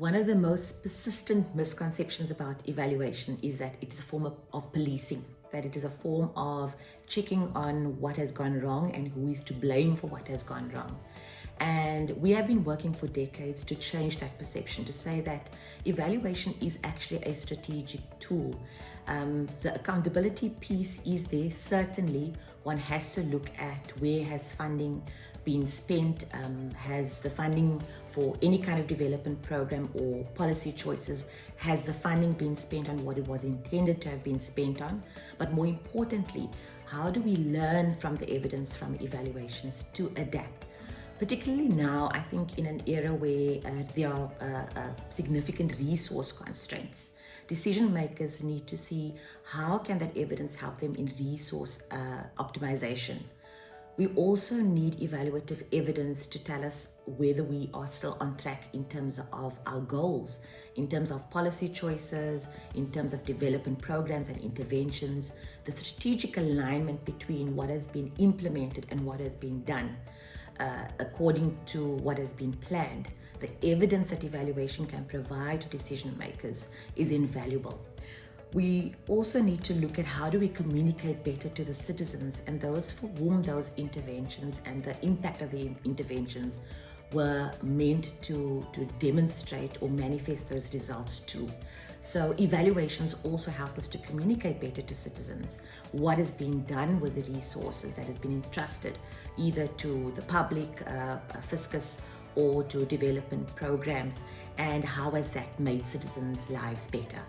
One of the most persistent misconceptions about evaluation is that it is a form of policing, that it is a form of checking on what has gone wrong and who is to blame for what has gone wrong. And we have been working for decades to change that perception, to say that evaluation is actually a strategic tool. The accountability piece is there. Certainly, one has to look at where has funding been spent, has the funding for any kind of development program or policy choices, has the funding been spent on what it was intended to have been spent on? But more importantly, how do we learn from the evidence from evaluations to adapt? Particularly now, I think in an era where there are significant resource constraints, decision makers need to see how can that evidence help them in resource optimization. We also need evaluative evidence to tell us whether we are still on track in terms of our goals, in terms of policy choices, in terms of development programs and interventions, the strategic alignment between what has been implemented and what has been done according to what has been planned. The evidence that evaluation can provide to decision makers is invaluable. We also need to look at how do we communicate better to the citizens and those for whom those interventions and the impact of the interventions were meant to demonstrate or manifest those results to. So evaluations also help us to communicate better to citizens what is being done with the resources that has been entrusted either to the public, fiscus, or to development programs, and how has that made citizens' lives better.